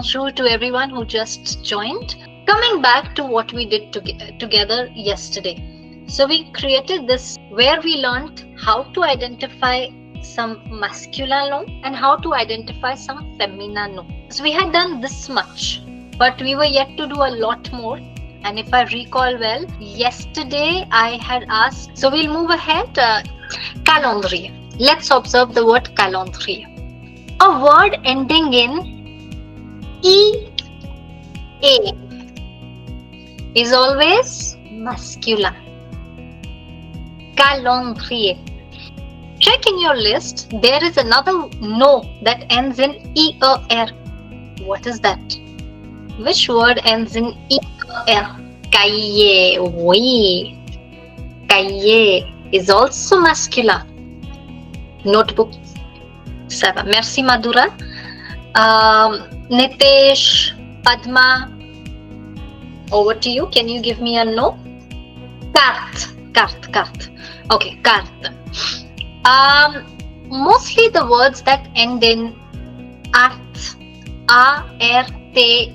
bonjour to everyone who just joined. Coming back to what we did together yesterday. So we created this where we learned how to identify some masculine noun and how to identify some feminine noun. So we had done this much, but we were yet to do a lot more. And if I recall well, yesterday I had asked, so we'll move ahead. Calendrier. Let's observe the word calendrier. A word ending in E-A is always masculine. Calendrier. Check in your list. There is another no that ends in E-A-R. What is that? Which word ends in E-A-R? Cahier. Oui. Cahier is also masculine. Notebook. Ça va. Merci Madhura. Nitesh, Padma, over to you. Can you give me a no? Carte. Okay, carte. Mostly the words that end in art, A-R-T-E,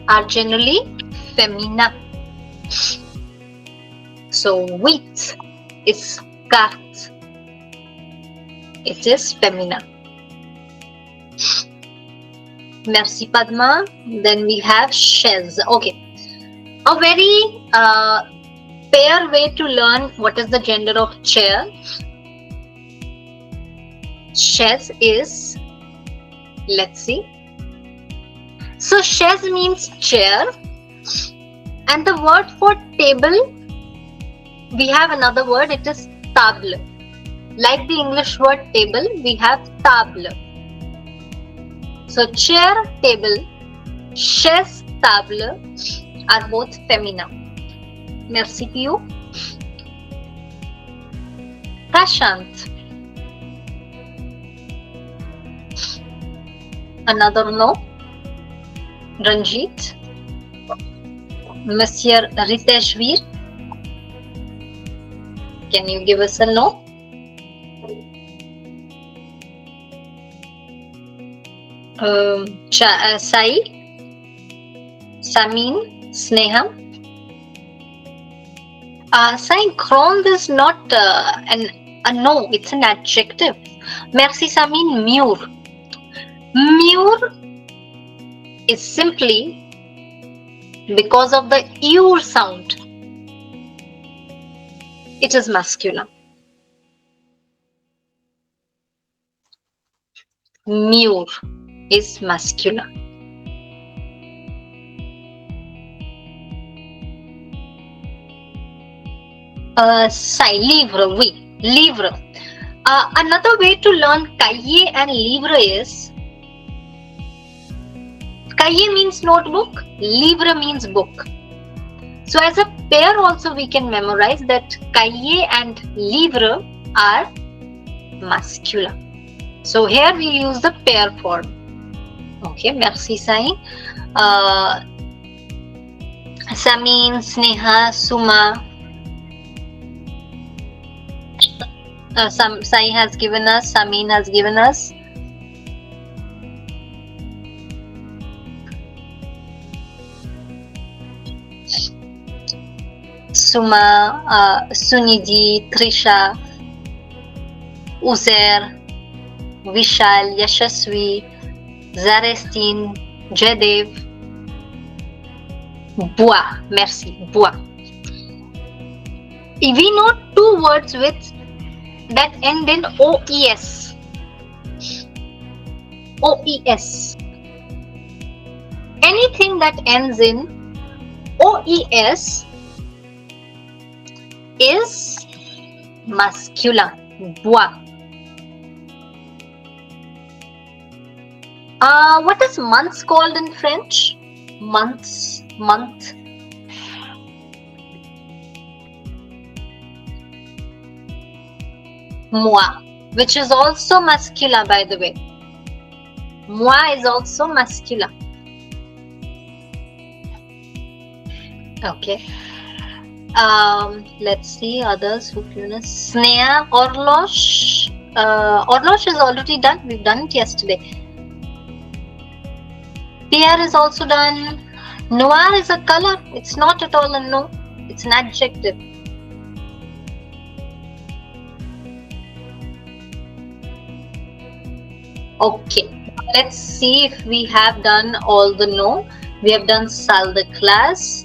are generally feminine. So wheat is carte. It is feminine. Merci Padma. Then we have chaise. Okay. A very fair way to learn what is the gender of chair. Chaise is, let's see. So chaise means chair. And the word for table, we have another word. It is table. Like the English word table, we have table. So chair, table, chaise, table are both feminine. Merci Pio. Prashant. Another no. Ranjit. Monsieur Riteshvir. Can you give us a no? Sai, Samin, Sneha. Synchroned is not a no, it's an adjective. Merci Samin, mure. Mure is simply because of the ur sound. It is masculine. Mure is masculine. Livre, oui, livre. Another way to learn cahier and livre is, cahier means notebook, livre means book. So as a pair also we can memorize that cahier and livre are masculine. So here we use the pair form. Okay, merci Sai. Samin, Sneha, Suma. Sai has given us, Samin has given us. Suma, Sunidhi, Trisha, Uzair, Vishal, Yashasvi, Zarestine, Jaydev, Bois. Merci, Bois. We know two words with that end in OES. OES. Anything that ends in OES is masculine. Bois. What is months called in French? Month. Moi, which is also masculine, by the way. Moi is also masculine. Okay. Let's see others who finish. Sneha, Orlosh. Orlosh is already done. We've done it yesterday. Pierre is also done. Noir is a color. It's not at all a no. It's an adjective. Okay, let's see if we have done all the no. We have done salle de classe.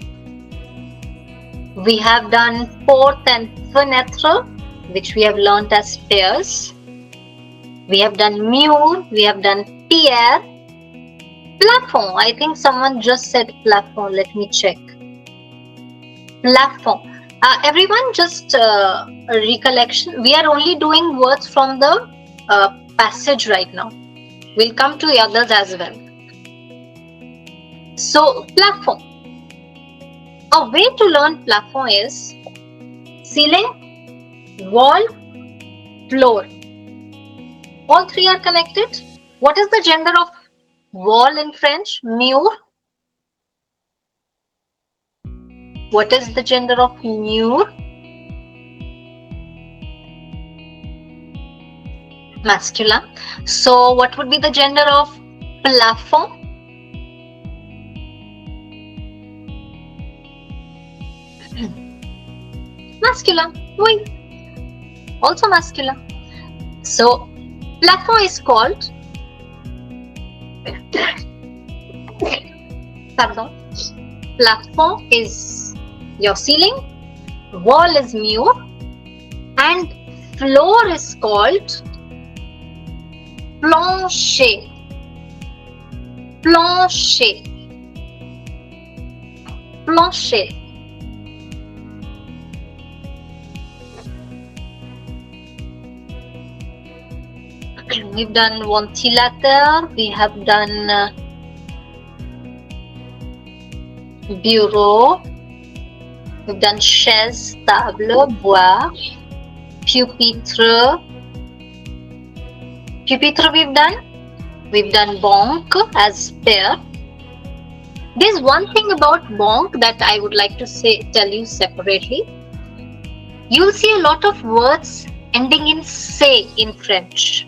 We have done porte and fenêtre, which we have learnt as pairs. We have done mur. We have done pierre. Plafond. I think someone just said plafond. Let me check. Plafond. Everyone, just a recollection. We are only doing words from the passage right now. We'll come to the others as well. So, plafond. A way to learn plafond is ceiling, wall, floor. All three are connected. What is the gender of wall in French? Mur. What is the gender of mur? Masculine. So what would be the gender of plafond? Masculine. Oui. Also masculine. So plafond is called pardon. Plafond is your ceiling, wall is mur, and floor is called plancher. Plancher. Plancher. We've done ventilateur. We have done bureau. We've done chaise, table, boire, pupitre. Pupitre we've done. We've done banque as pair. There's one thing about banque that I would like to tell you separately. You'll see a lot of words ending in "se" in French.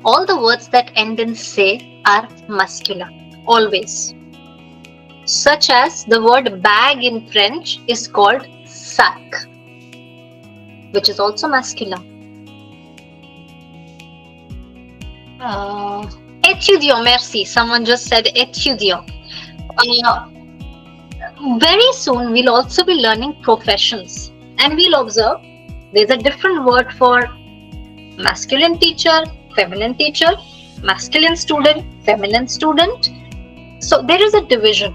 All the words that end in "se" are masculine, always. Such as the word bag in French is called sac, which is also masculine. Étudiant, merci. Someone just said étudiant. Very soon we'll also be learning professions, and we'll observe there's a different word for masculine teacher, feminine teacher, masculine student, feminine student. So there is a division.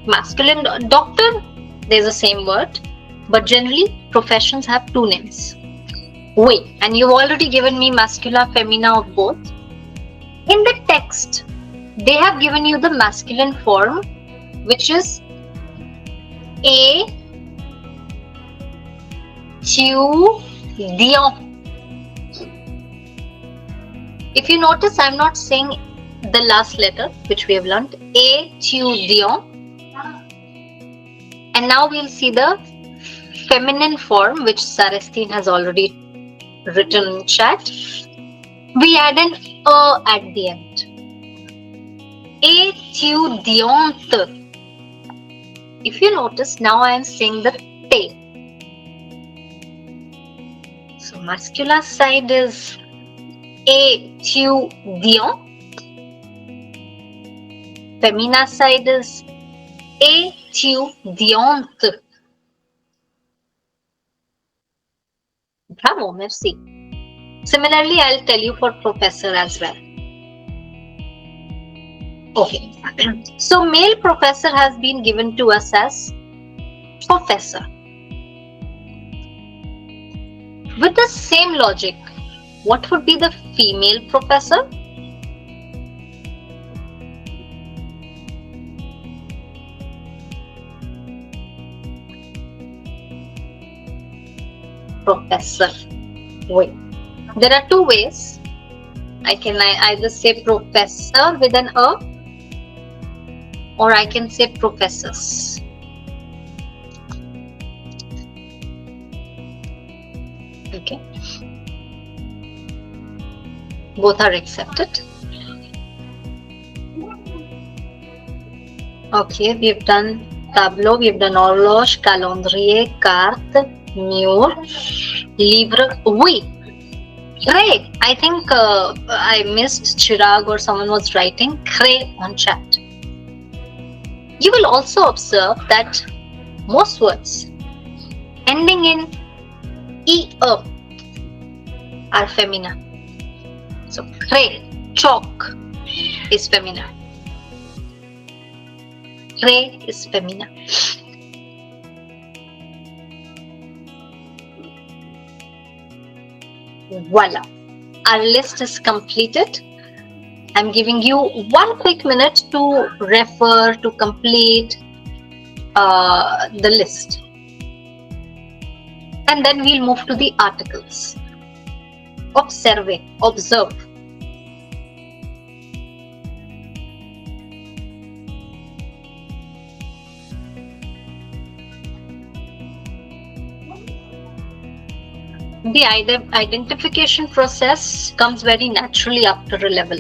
Masculine doctor, there's the same word, but generally professions have two names. Wait, and you've already given me masculin, femina of both. In the text, they have given you the masculine form, which is étudiant. If you notice, I'm not saying the last letter, which we have learned, étudiant. And now we'll see the feminine form, which Sarestine has already written in chat. We add an "a" at the end. Étudiante. If you notice, now I am saying the "te." So masculine side is étudiant. Femina side is étudiante. Bravo, merci. Similarly, I'll tell you for professor as well. Okay. So male professor has been given to us as professor. With the same logic, what would be the female professor? Professor. Wait. There are two ways. I can either say professor with an "a", or I can say professors. Okay. Both are accepted. Okay, we've done tableau, we've done horloge, calendrier, carte, mur, livre. Oui. Great. I think I missed Chirag or someone was writing cray on chat. You will also observe that most words ending in e are feminine. So cray, chalk is feminine. Cray is feminine. Voila. Our list is completed. I'm giving you 1 quick minute to refer, to complete the list. And then we'll move to the articles. Observe, observe. The identification process comes very naturally after a level.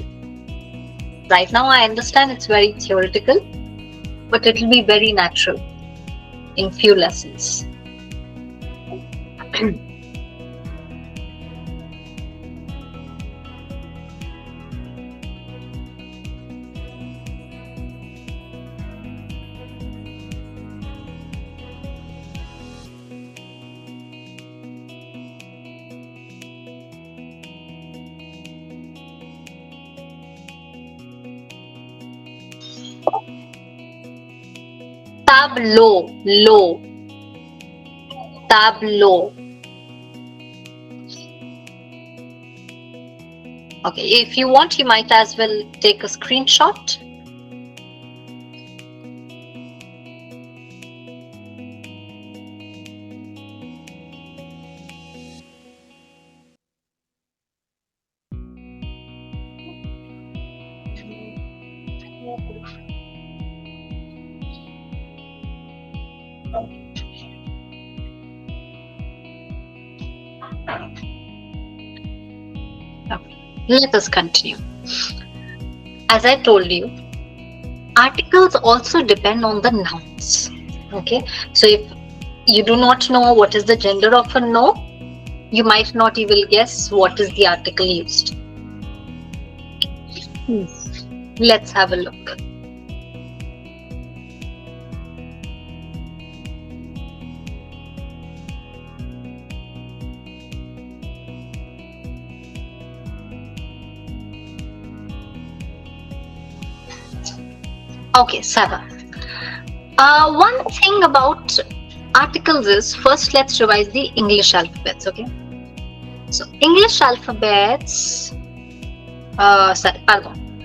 Right now, I understand it's very theoretical, but it will be very natural in few lessons. Tableau, low, tableau. Okay, if you want, you might as well take a screenshot. Let us continue. As I told you, articles also depend on the nouns. Okay, so if you do not know what is the gender of a no, you might not even guess what is the article used. Let's have a look. Okay, Sarah. One thing about articles is, first let's revise the English alphabets, okay? So English alphabets,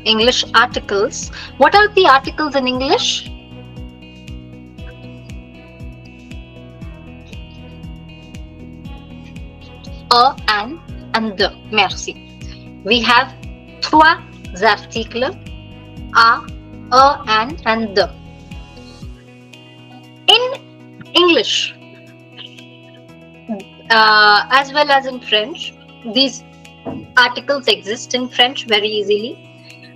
English articles. What are the articles in English? A, an, and the. Merci. We have trois articles, a, an, and the. In English, as well as in French, these articles exist in French very easily,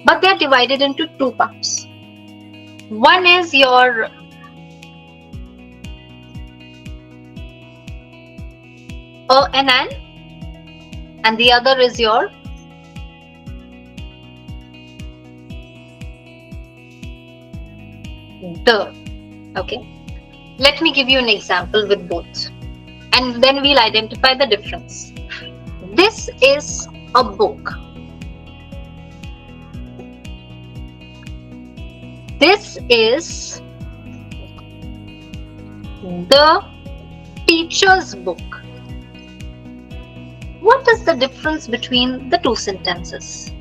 but they are divided into two parts. One is your a, an, and the other is your the. Okay, let me give you an example with both, and then we'll identify the difference. This is a book. This is the teacher's book. What is the difference between the two sentences?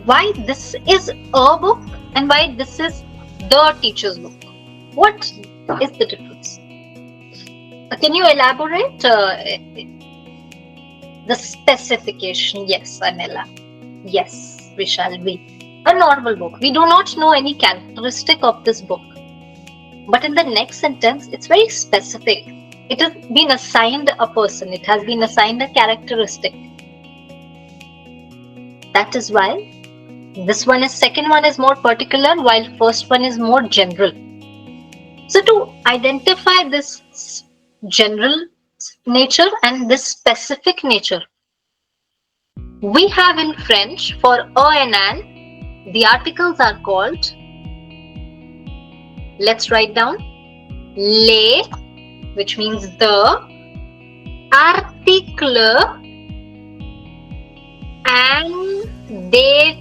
Why this is a book and why this is the teacher's book? What is the difference? Can you elaborate the specification? Yes, Anela. Yes, we shall be. A normal book. We do not know any characteristic of this book. But in the next sentence, it's very specific. It has been assigned a person. It has been assigned a characteristic. That is why second one is more particular, while first one is more general. So to identify this general nature and this specific nature, we have in French for a and an, the articles are called, let's write down, les, which means the, article, indéfini,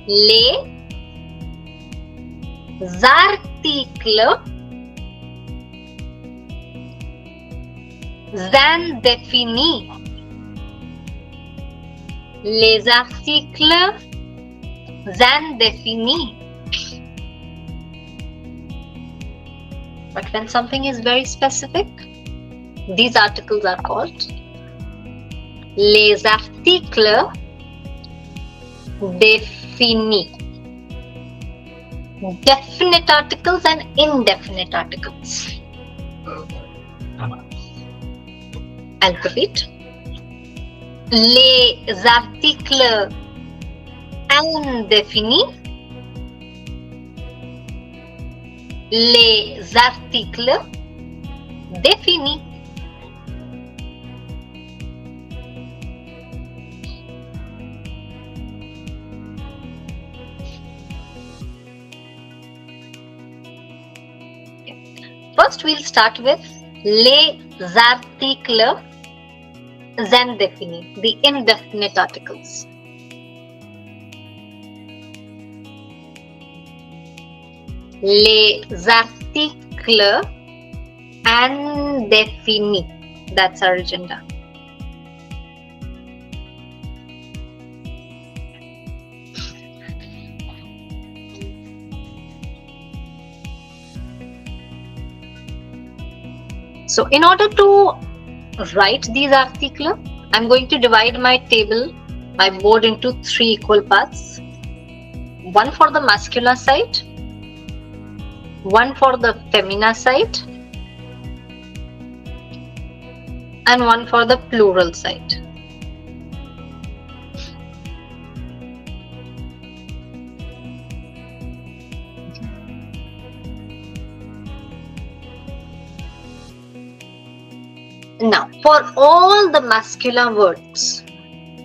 les articles indéfinis, les articles indéfinis. But when something is very specific, these articles are called les articles définis. Definite articles and indefinite articles. I'll repeat. Les articles indéfinis. Les articles définis. First, we'll start with les articles indéfinis, the indefinite articles. Les articles indéfinis. That's our agenda. So in order to write these articles, I'm going to divide my table, my board into 3 equal parts. One for the masculine side, one for the feminine side, and one for the plural side. Now, for all the masculine words,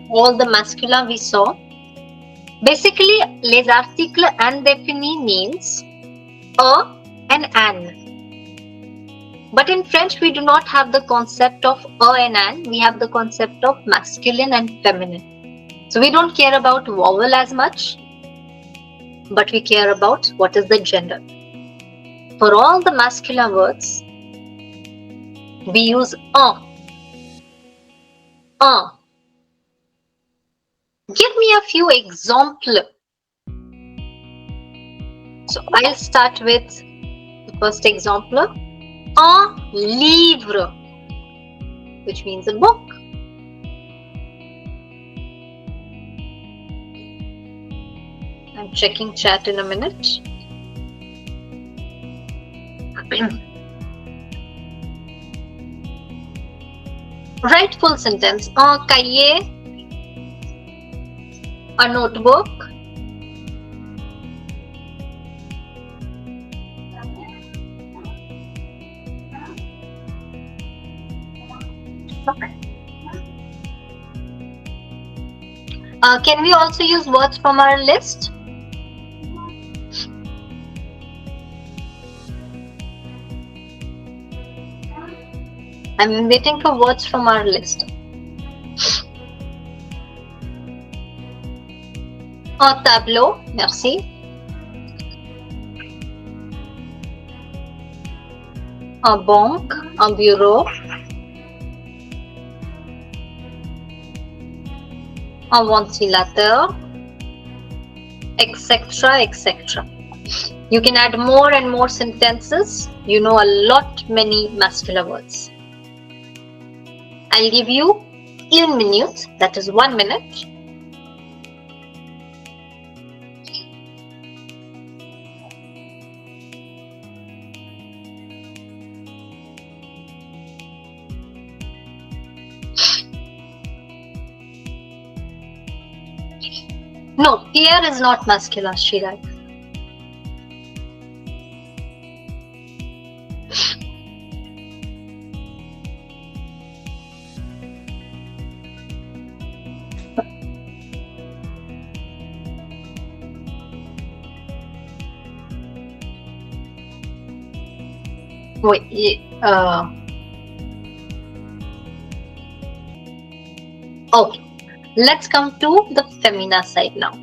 all the masculine we saw, basically les articles indéfinis means a and an. But in French, we do not have the concept of a and an. We have the concept of masculine and feminine. So we don't care about vowel as much, but we care about what is the gender. For all the masculine words, we use un. Un. Give me a few examples. So I'll start with the first example. Un livre, which means a book. I'm checking chat in a minute. Write full sentence. Un cahier, a notebook, can we also use words from our list? I'm waiting for words from our list. Un tableau, merci. Un banque, un bureau. Un ventilateur, etc., etc. You can add more and more sentences. You know a lot many masculine words. I'll give you 1 minute, that is 1 minute. No, Pierre is not masculine, Shirag. Wait, okay. Let's come to the femina side now.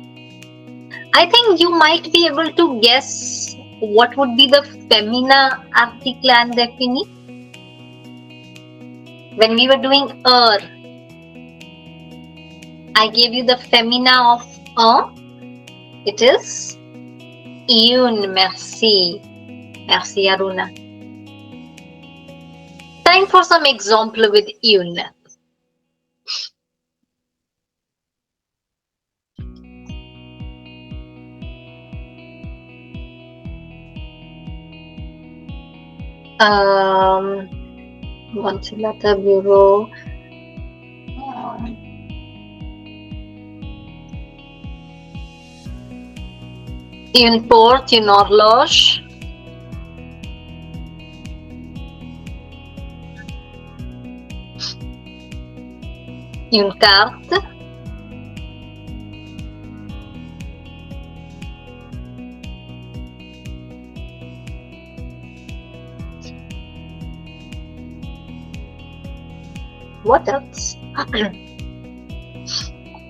I think you might be able to guess what would be the femina article and defini. When we were doing I gave you the femina of it is une. Merci. Merci, Aruna. Time for some example with une. Ventilator bureau. Une porte, une horloge. Une carte. What else?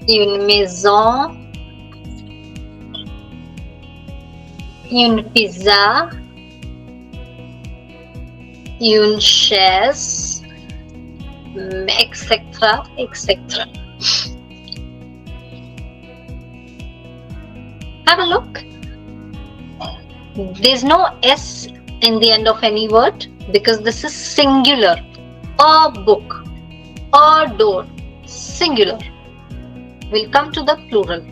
Une maison. Une pizza. Une chaise. Etc. etc. Have a look. There's no S in the end of any word because this is singular. A book, a door, singular. We'll come to the plural.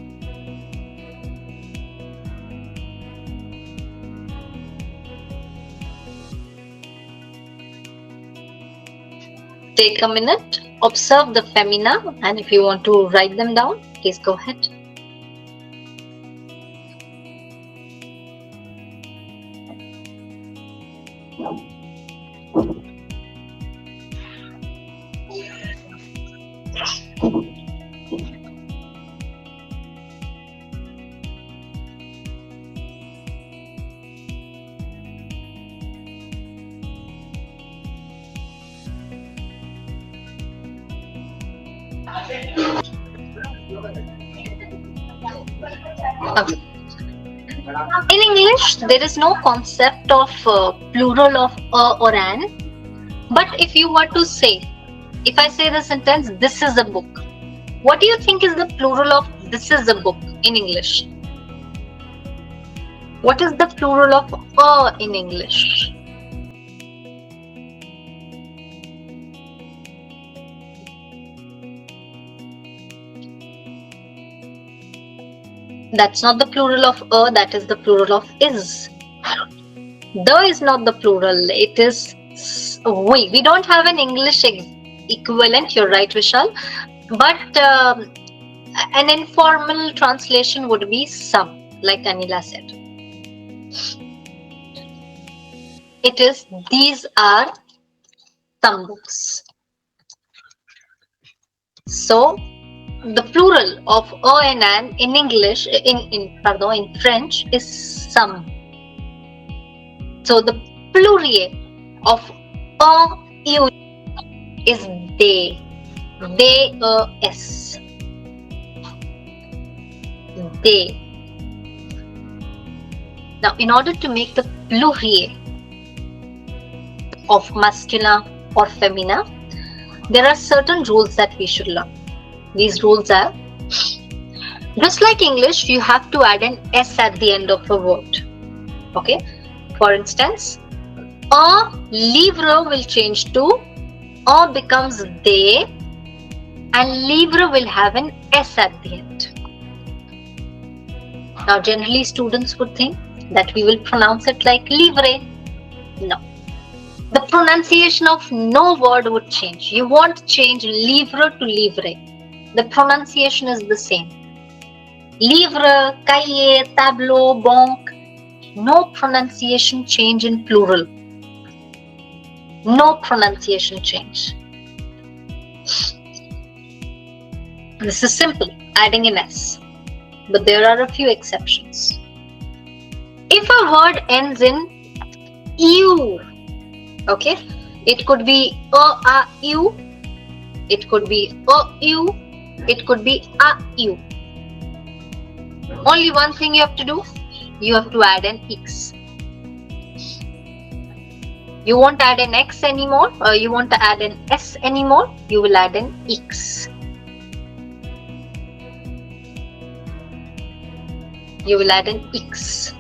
Take a minute, observe the femina, and if you want to write them down, please go ahead. In English, there is no concept of plural of a or an. But if you were to say, if I say the sentence, this is a book, what do you think is the plural of this is a book in English? What is the plural of a in English? That's not the plural of a, that is the plural of is. The is not the plural, it is we. We don't have an English equivalent, you're right, Vishal. But an informal translation would be some, like Anila said. It is, these are some books. So, the plural of a and an in English, in French is some. So the pluriel of a is they. Des. They. Now, in order to make the pluriel of masculine or femina, there are certain rules that we should learn. These rules are, just like English, you have to add an S at the end of a word. Okay. For instance, a livre will change to a becomes they, and livre will have an S at the end. Now, generally, students would think that we will pronounce it like livre. No. The pronunciation of no word would change. You won't change livre to livre. The pronunciation is the same. Livre, cahier, tableau, banque. No pronunciation change in plural. No pronunciation change. This is simple, adding an S. But there are a few exceptions. If a word ends in U, okay, it could be a u, it could be a u, it could be a u. Only one thing you have to do, you have to add an X. You won't add an X anymore, or you won't add an S anymore, you will add an X. You will add an X.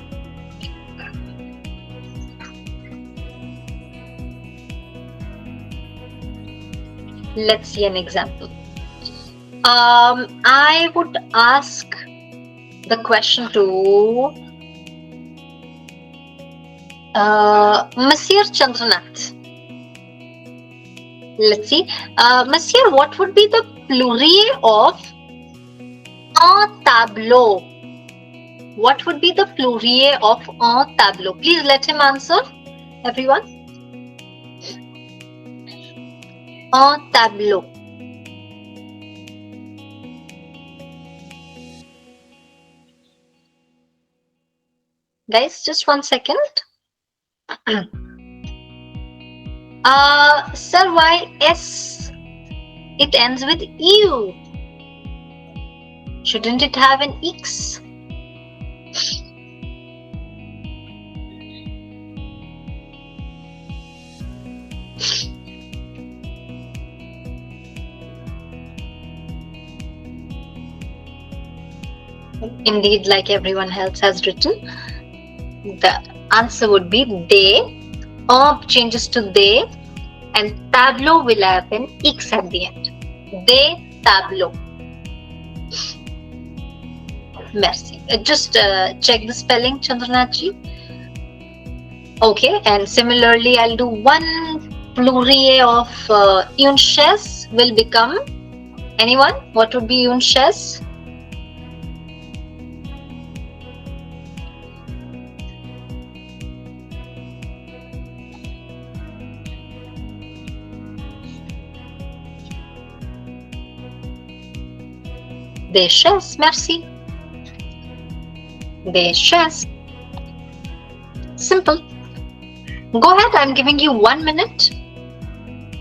Let's see an example. I would ask the question to Monsieur Chandranath. Let's see. Monsieur, what would be the pluriel of un tableau? What would be the pluriel of un tableau? Please let him answer, everyone. Un tableau. Guys, just 1 second. Sir, why S? It ends with U. Shouldn't it have an X? Indeed, like everyone else has written, the answer would be they. Changes to they, and tableau will have an X at the end. They tableau. Merci. Just check the spelling, Chandranathji. Okay, and similarly, I'll do one pluriel of une chaise will become, anyone? What would be une chaise? Des chaises, merci. Des chaises. Simple. Go ahead, I'm giving you 1 minute.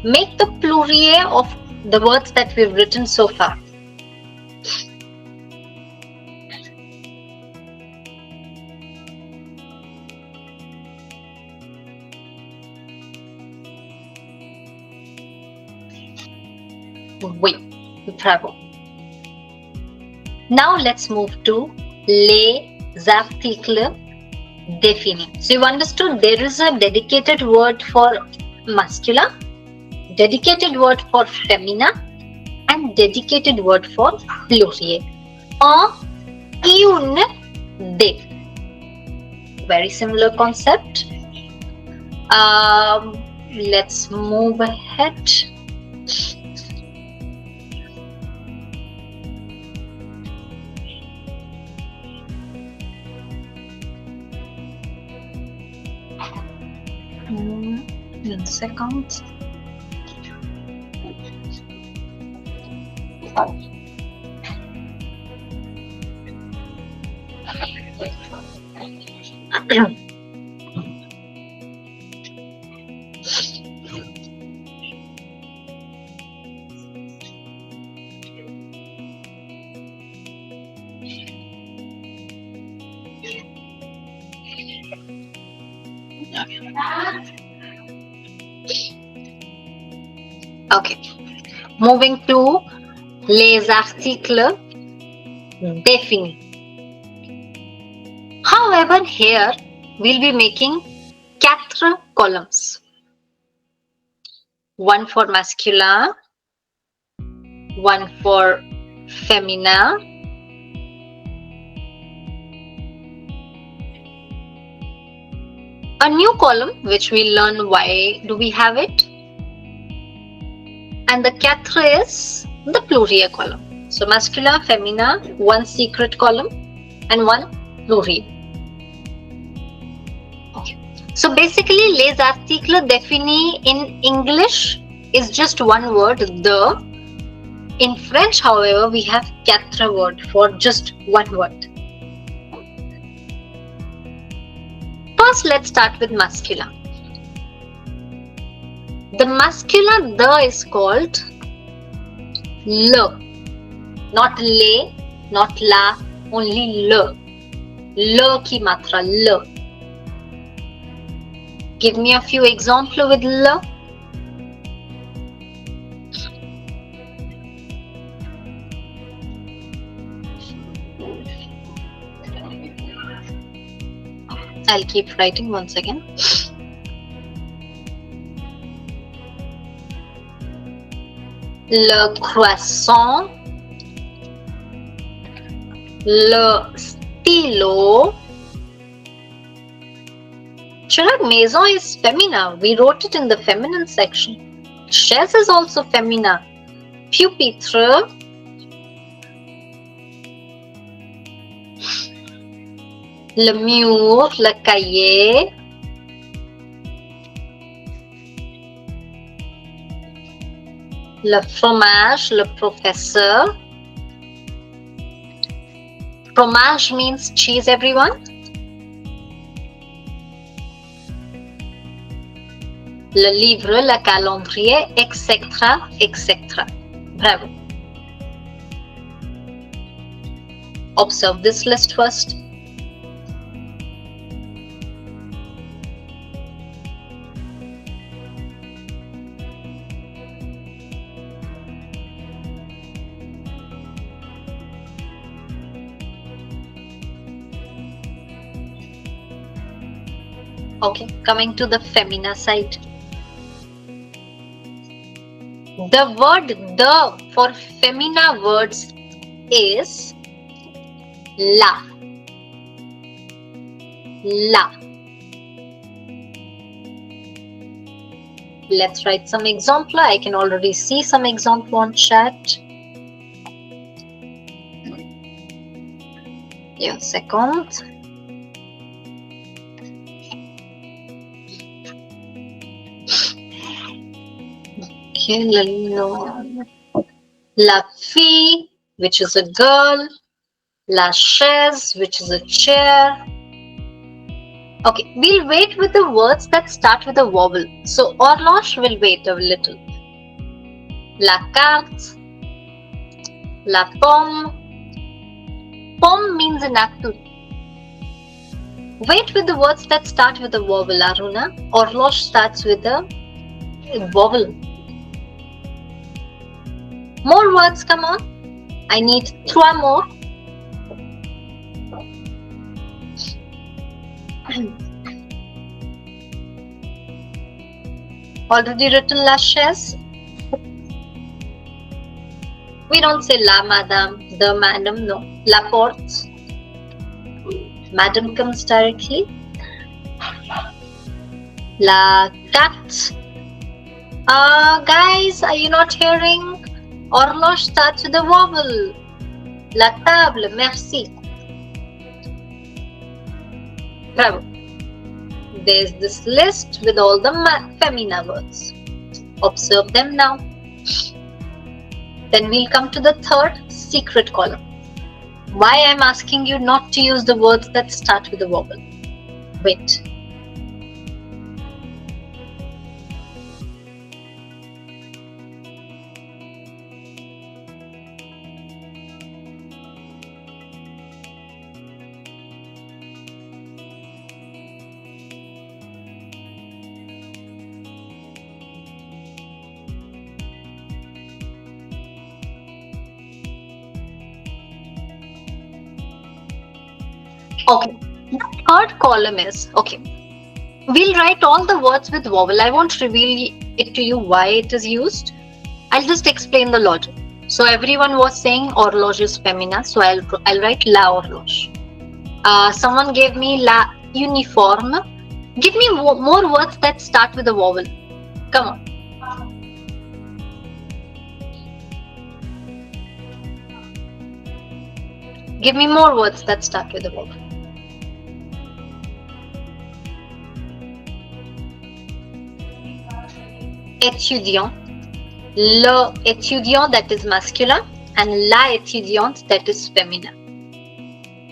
Make the pluriel of the words that we've written so far. Oui, bravo. Now let's move to les articles définis. So you understood there is a dedicated word for masculine, dedicated word for femina, and dedicated word for pluriel. Un, une, des. Very similar concept. Let's move ahead. One second. Okay, moving to les articles définis. However, here we'll be making 4 columns. One for masculin, one for femina, a new column which we'll learn why do we have it, and the 4 is the pluriel column. So masculine, femina, one secret column and one plural. Okay. So basically, les articles définis in English is just one word, the. In French, however, we have quatre words for just one word. First, let's start with masculine. The masculine the is called le. Not le, not la, only le. Le ki matra, le. Give me a few examples with le. I'll keep writing once again. Le croissant, le stylo. Chirag, maison is femina. We wrote it in the feminine section. Chaise is also femina. Pupitre. Le mur, le cahier. Le fromage, le professeur. Fromage means cheese, everyone. Le livre, le calendrier, etc., etc. Bravo. Observe this list first. Okay, coming to the femina side. The word the for femina words is la. La. Let's write some example. I can already see some example on chat. Yeah, second. La fille, which is a girl. La chaise, which is a chair. Okay, we'll wait with the words that start with a vowel. So horloge will wait a little. La carte. La pomme. Pomme means an apple. Wait with the words that start with a vowel, Aruna. Horloge starts with a vowel. More words, come on. I need 3 more. Already written la chaise. We don't say la madame, the madam, no. La porte. Madam comes directly. La cat. Guys, are you not hearing? Horloge starts with a vowel. La table, merci. Bravo. There's this list with all the femina words. Observe them now. Then we'll come to the third secret column. Why I'm asking you not to use the words that start with a vowel. Wait. Okay, the third column is, okay, we'll write all the words with vowel. I won't reveal it to you why it is used. I'll just explain the logic. So everyone was saying horloge is femina, so I'll write la horloge. Someone gave me la uniforme. Give me more words that start with a vowel. Come on. Give me more words that start with a vowel. Étudiant, le étudiant, that is masculine, and la étudiante, that is feminine.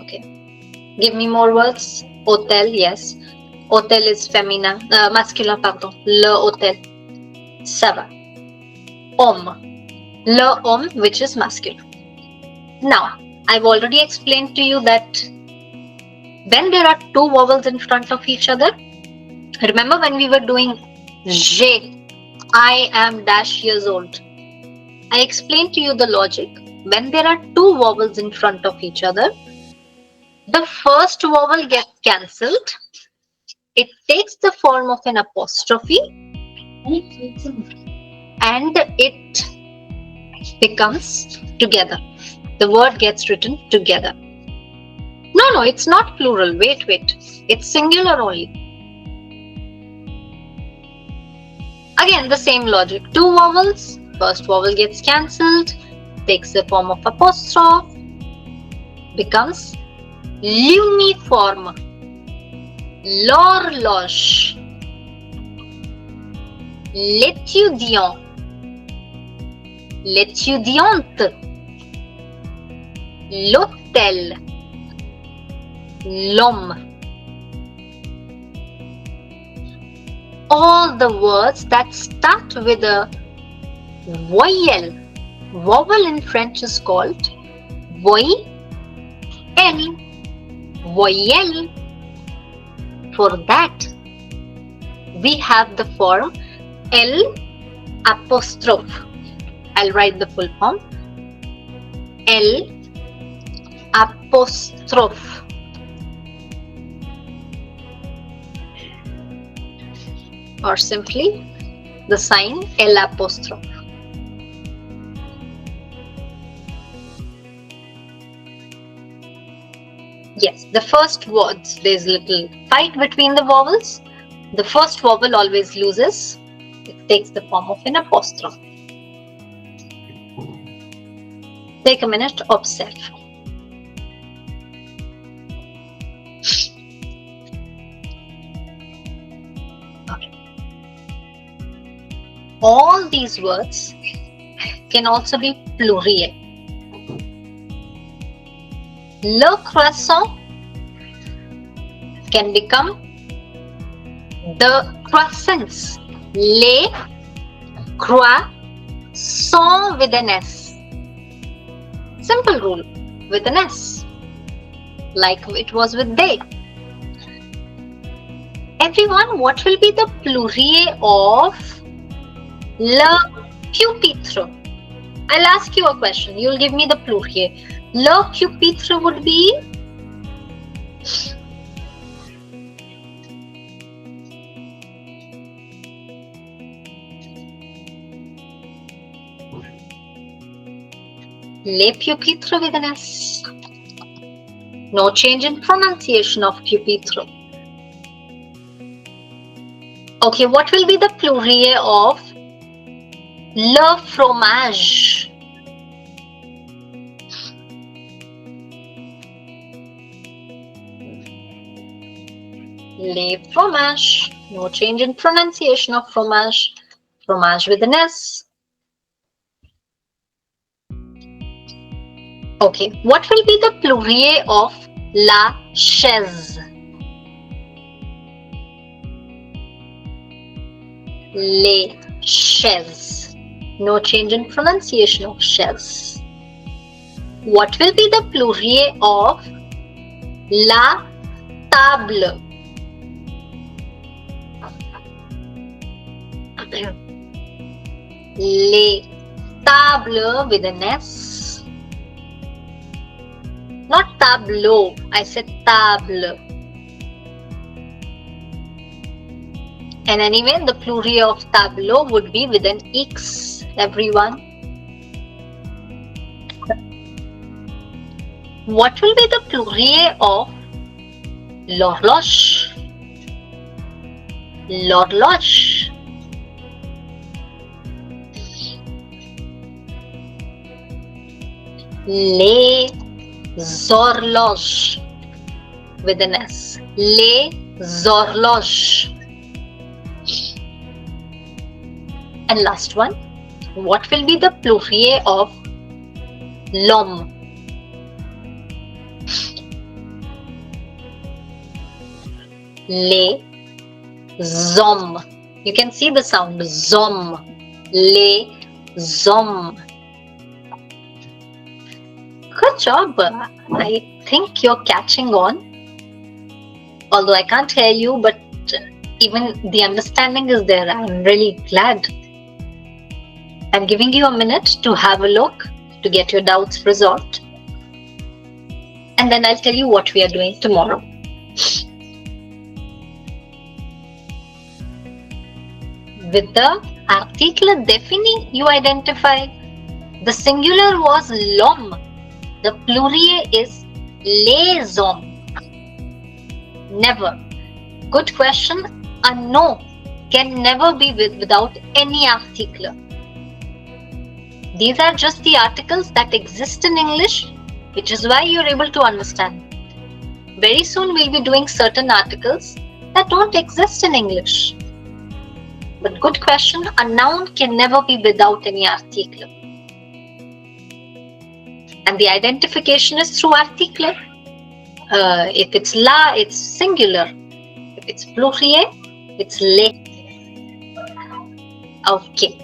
Okay. Give me more words. Hôtel, yes. Hôtel is feminine, masculin, pardon. Le hôtel. Ça va. Homme. Le homme, which is masculine. Now, I've already explained to you that when there are two vowels in front of each other, remember when we were doing J, I am dash years old. I explained to you the logic. When there are two vowels in front of each other, the first vowel gets cancelled. It takes the form of an apostrophe and it becomes together. The word gets written together. No, it's not plural. Wait. It's singular only. Again, the same logic. Two vowels. First vowel gets cancelled, takes the form of apostrophe, becomes l'uniforme, l'horloge, l'étudiant, l'étudiante, l'hôtel, l'homme. All the words that start with a voyelle. Vowel in French is called voyelle. Voyelle. For that, we have the form L apostrophe. I'll write the full form. L apostrophe. Or simply the sign L apostrophe. Yes, the first words, there's little fight between the vowels. The first vowel always loses. It takes the form of an apostrophe. Take a minute, observe. All these words can also be pluriel. Le croissant can become the croissants. Les croissants with an S. Simple rule with an S. Like it was with they. Everyone, what will be the pluriel of le pupitre? I'll ask you a question. You'll give me the pluriel. Le pupitre would be les pupitres with an S. No change in pronunciation of pupitre. Okay, what will be the pluriel of le fromage? Les fromages. No change in pronunciation of fromage. Fromage with an S. Okay, what will be the pluriel of la chaise? Les chaises. No change in pronunciation of chaise. What will be the pluriel of la table? Les tables with an S. Not tableau, I said table. And anyway, the pluriel of tableau would be with an X, everyone. What will be the pluriel of l'horloge? L'horloge. Les Zorloge with an S. Les horloges. And last one, what will be the pluriel of l'homme? Les hommes. You can see the sound zom. Les hommes. Good job. I think you're catching on. Although I can't hear you, but even the understanding is there. I'm really glad. I'm giving you a minute to have a look, to get your doubts resolved. And then I'll tell you what we are doing tomorrow. With the article défini, you identify. The singular was l'homme. The pluriel is les hommes. Never. Good question. A no can never be without any article. These are just the articles that exist in English, which is why you're able to understand. Very soon we'll be doing certain articles that don't exist in English. But good question, a noun can never be without any article. And the identification is through article. If it's la, it's singular. If it's pluriel, it's les. Okay.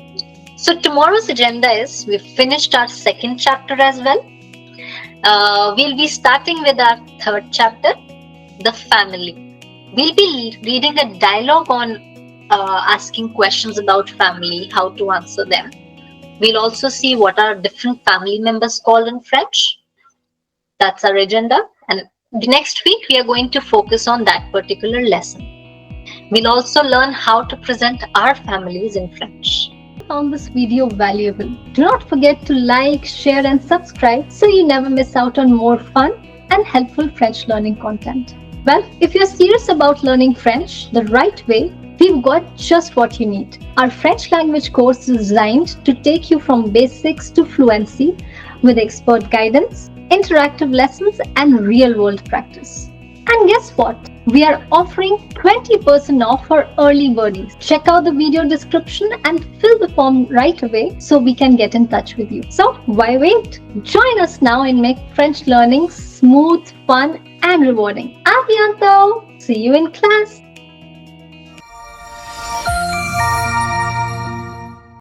So tomorrow's agenda is, we've finished our second chapter as well. We'll be starting with our third chapter, the family. We'll be reading a dialogue on asking questions about family, how to answer them. We'll also see what are different family members called in French. That's our agenda. And the next week, we are going to focus on that particular lesson. We'll also learn how to present our families in French. If you found this video valuable, do not forget to like, share and subscribe so you never miss out on more fun and helpful French learning content. Well, if you're serious about learning French the right way, we've got just what you need. Our French language course is designed to take you from basics to fluency with expert guidance, interactive lessons and real-world practice. And guess what? We are offering 20% off for early birdies. Check out the video description and fill the form right away so we can get in touch with you. So why wait? Join us now and make French learning smooth, fun and rewarding. À bientôt! See you in class!